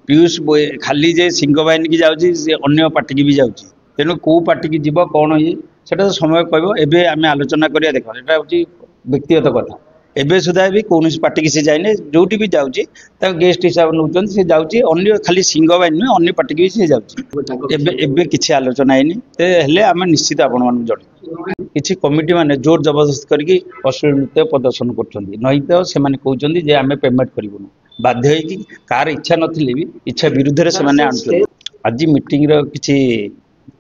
पीयूष खाली जे सिंह बाहिनी की जाऊँगी अन्य पार्टी की भी जाऊँगी तेणु कौ पार्टी की जीव कौन ये सेटा समय कह एवं आम आलोचना करिया देख यहाँ हूँ व्यक्तिगत कथा एबे सुधा भी कौन पार्टी की सी जाए जो भी जाऊँगी गेस्ट हिसाब नौ सी जाऊँगी अन्य खाली सिंह बाहिनी नुहे अन्य पार्टी की भी सी जाऊँगी किसी आलोचना है आम निश्चित आपण मान जन किसी कमिटी माने जोर जबरदस्त करके अश्लील नृत्य प्रदर्शन कर आम पेमेंट करूँ बाध्य होगी कार इच्छा नथिले भी इच्छा विरुद्ध रे से माने आज मीटिंग रो किछि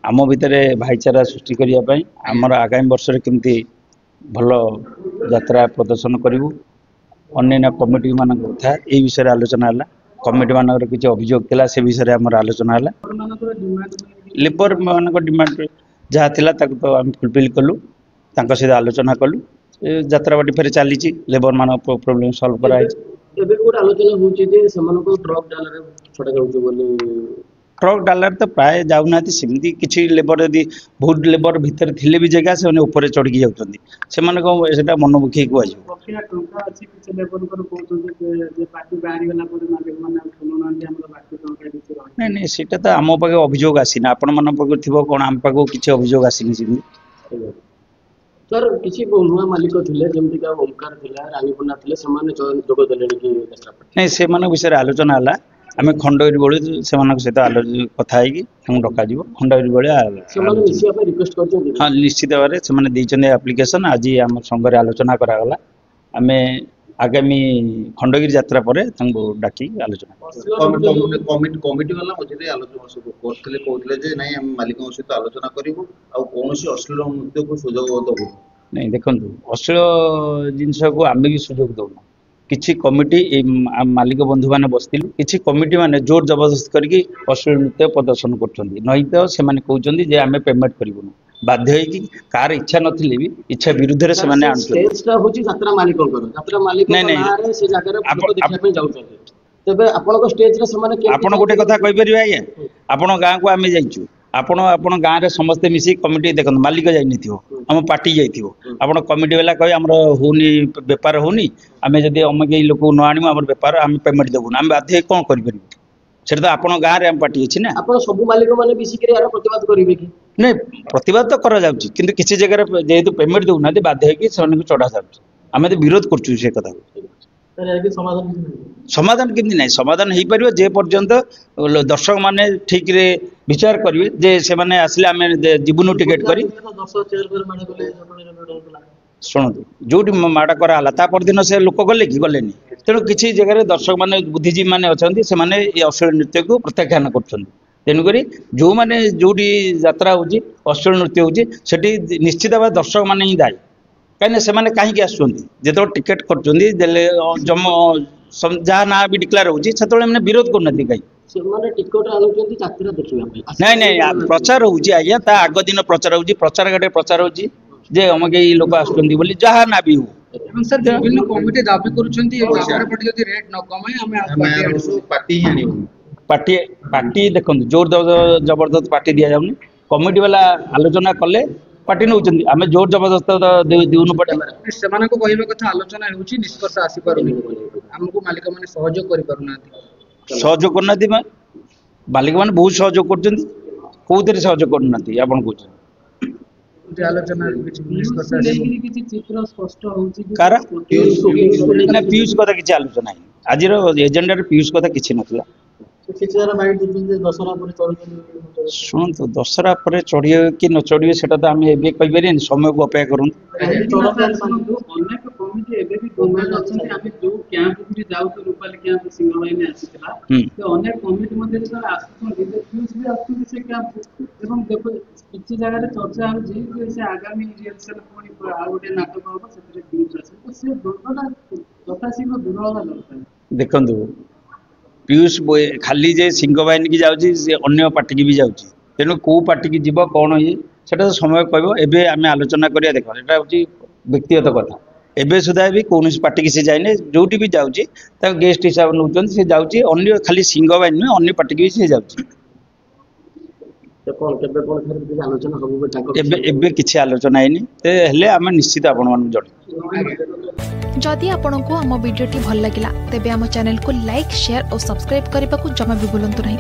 आम भितर भाईचारा सृष्टि करने आमर आगामी वर्ष केमती भल यात्रा प्रदर्शन करूँ अन्य कमिटी मान कथा ये विषय आलोचना है कमिटी मान किसी अभियोग था से विषय आम आलोचना है लेबर मान डिमांड जहाँ थिला ताको तो आम फुलफिल कलु सहित आलोचना कलु यात्रा बाटी फेर चली लेबर मान प्रोब्लेम सॉल्व कराई आलोचना होची जे समनको ट्रक डालर छडा जाउछ बोली ट्रक डालर तो प्राय जाऊना सेमती किसी लेबर यदि बहुत लेबर भितर थिले भी जगह से ऊपर चढ़ी जाउछंती सेमान को सेटा मनमुखी को आजो बकिया टंका अछि किछ लेबर को कहउछन जे पार्टी बाहरी वाला पर मालिक माने सुनना हमर बाकी टंका किछ रह नहीं नहीं सेटा तो आम पाखे अभियोग आसीना आपण मन पाखे थिबो कोन आम पाखे किछ अभियोग आसीनी सेमती सर किसी नुआ मालिक थिले जेमति का ओमकार थिला रानीपुना थिले समान जोग देलेनी कि नहीं से मान विषय आलोचना है आम खंडगिरी बड़ी से सहित कथा है डक खंडगिरी बड़ी रिक्वेस्ट कर हाँ निश्चित भाव से एप्लिकेशन आज आम संघ आलोचना करागला आम आगामी खंडगिरी यात्रा पर डाकी आलोचना कमिटी वाला मझे आलोचना करते कहते जे नहीं आम मालिक सहित आलोचना करूँ कौन अश्लील नृत्य को सुजोग दबू नहीं देखो अश्लील जिनस को आम भी सुजोग दौना किसी कमिटी मालिक बंधु मैंने बसलु किसी कमिटी माने जोर जबरदस्त करके अश्लील नृत्य प्रदर्शन कर से कहते आम पेमेंट करूँ बाध्य होगी कार इच्छा नथिले भी इच्छा विरुद्ध रे से माने स्टेजटा होची यात्रा मालिक नारे से जगह रे फोटो देखा पे जाउछथि तबे आपन को स्टेज रे से माने आपन गोटे कथा कहि परिबा आया आपन गां को आमे जाइछु आपण गाँव में समस्ते मिसी कमिटी देख मालिक जाइनिथिबो हम पार्टी जाइथिबो आपण कमिटी वाला कहि हमर होनी व्यापार होनी आमे जदी अमक लोक न आनिमु हमर व्यापार हम पेमेंट देबु हम बाध्य कोन करि परिबो सेटा तो आपण गाँव रे हम पार्टी अछि ना आपण सब मालिक माने मिसी के यार प्रतिवाद करिवे कि नहीं प्रतिवाद तो करा जाउची किंतु किसी जगह रे जेहेतु पेमेंट देउ ना बाध्य होई कि सने को चढ़ा जाउची आमे तो विरोध करछु से कथा समाधान केमती ना समाधान हो पार जे पर्यंत दर्शक माने ठीक रे विचार करेंगे जे से माने आसले आम जीवन टिकेट कर शुणु जो माड़ कराला परदिन से लोक गले कि गले तेणु किसी जगह दर्शक माने बुद्धिजीवी माने अच्छा से अश्लील नृत्य को प्रत्याख्यान करुक जो मैंने जो यात्रा होची अश्लील नृत्य होची सेठी निश्चित भाव दर्शक माने ही दायी कहीं से कहीं आसो टिकेट कर जहाँ ना भी डिक्लेयर होने विरोध करना कहीं नहीं नहीं प्रचार होगा ता आग दिन प्रचार हो प्रचार घाटे प्रचार हो जे अमक लोक आसुँच जहाँ ना भी हो सर विभिन्न कमिटी दाबी पार्टी पार्टी देखो जोर जबरदस्त पार्टी दि जाऊनी कमिटी वाला आलोचना कले पार्टी नौ आम जोर जबरदस्त देउनु पड़े से कथा आलोचना होची निष्कर्ष आसी पारुनी हमको मालिक माने सहयोग करि पारुना सहयोग करना मालिक माने बहुत सहयोग करछन कोउतरे सहयोग करना आपन कहछन आलोचना निष्कर्ष आसी किछि चित्र स्पष्ट होची कार ना पीयूष कथा किछि आलोचना है आज रो एजेंडा रे पीयूष कथा किछि नथला शुणु तो दशहरा पर चढ़िए कि न चढ़िए से कहीपर समय को अपेक्षा करूँ देखु पीयूष खाली जे सिंह बाहिनी की जाऊँगी अन्य पार्टी की भी जाऊँगी तेणु कौ पार्टी की जीव कौन ये सेटा समय कह एवं आम आलोचना करिया देख यहाँ हूँ व्यक्तिगत कथा एबे सुधा भी कौन पार्टी की सी जाए जो भी जाऊँगी गेस्ट हिसाब नौ सी जाऊँगी अन्य खाली सिंह बाहिनी नुहे अन्य पार्टी की भी सी जाऊँगी ତ କଣ କେବେ କଣ ଥରେ କିଛି ଆଲୋଚନା ହବ ବୋଲି ତାଙ୍କ ଏବେ କିଛି ଆଲୋଚନା ହେଇନି, ହେଲେ ଆମେ ନିଶ୍ଚିତ ଆପଣମାନଙ୍କୁ ଜଣାଇବୁ। जदि आपंक आम भिडी भल लगा तेब आम चैनल को लाइक शेयर और सब्सक्राइब करने को जमा भी भूलु नहीं।